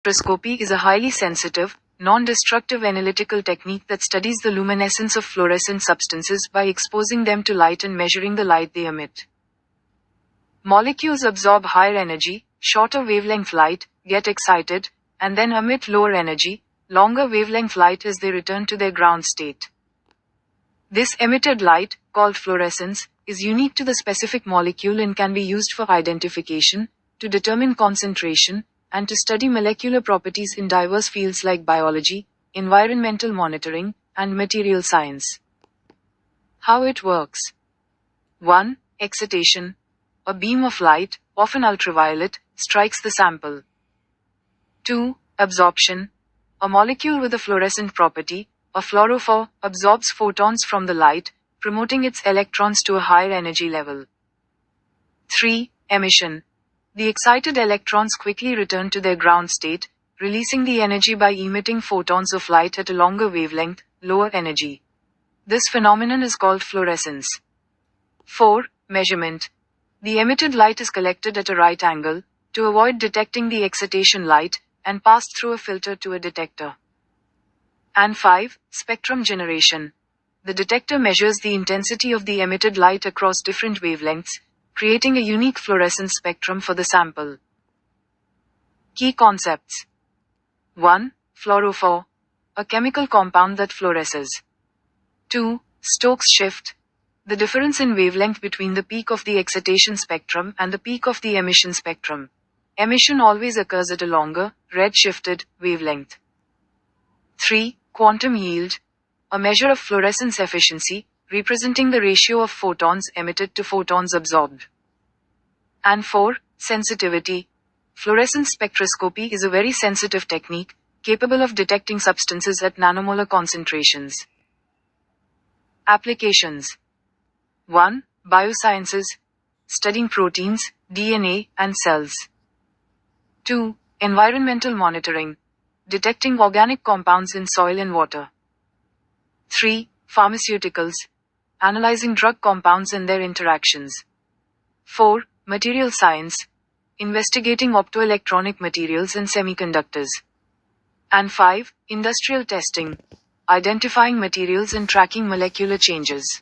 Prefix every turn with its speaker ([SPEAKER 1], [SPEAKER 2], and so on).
[SPEAKER 1] Spectroscopy is a highly sensitive, non-destructive analytical technique that studies the luminescence of fluorescent substances by exposing them to light and measuring the light they emit. Molecules absorb higher energy, shorter wavelength light, get excited, and then emit lower energy, longer wavelength light as they return to their ground state. This emitted light, called fluorescence, is unique to the specific molecule and can be used for identification, to determine concentration, and to study molecular properties in diverse fields like biology, environmental monitoring, and material science. How it works. 1. Excitation. A beam of light, often ultraviolet, strikes the sample. 2. Absorption. A molecule with a fluorescent property, a fluorophore, absorbs photons from the light, promoting its electrons to a higher energy level. 3. Emission. The excited electrons quickly return to their ground state, releasing the energy by emitting photons of light at a longer wavelength, lower energy. This phenomenon is called fluorescence. 4. Measurement. The emitted light is collected at a right angle, to avoid detecting the excitation light, and passed through a filter to a detector. And 5. Spectrum generation. The detector measures the intensity of the emitted light across different wavelengths, creating a unique fluorescence spectrum for the sample. Key concepts. 1. Fluorophore. A chemical compound that fluoresces. 2. Stokes shift. The difference in wavelength between the peak of the excitation spectrum and the peak of the emission spectrum. Emission always occurs at a longer, red-shifted, wavelength. 3. Quantum yield. A measure of fluorescence efficiency, representing the ratio of photons emitted to photons absorbed. And 4. Sensitivity. Fluorescence spectroscopy is a very sensitive technique, capable of detecting substances at nanomolar concentrations. Applications. 1. Biosciences. Studying proteins, DNA, and cells. 2. Environmental monitoring. Detecting organic compounds in soil and water. 3. Pharmaceuticals. Analyzing drug compounds and their interactions. 4. Material science. Investigating optoelectronic materials and semiconductors. And 5. Industrial testing. Identifying materials and tracking molecular changes.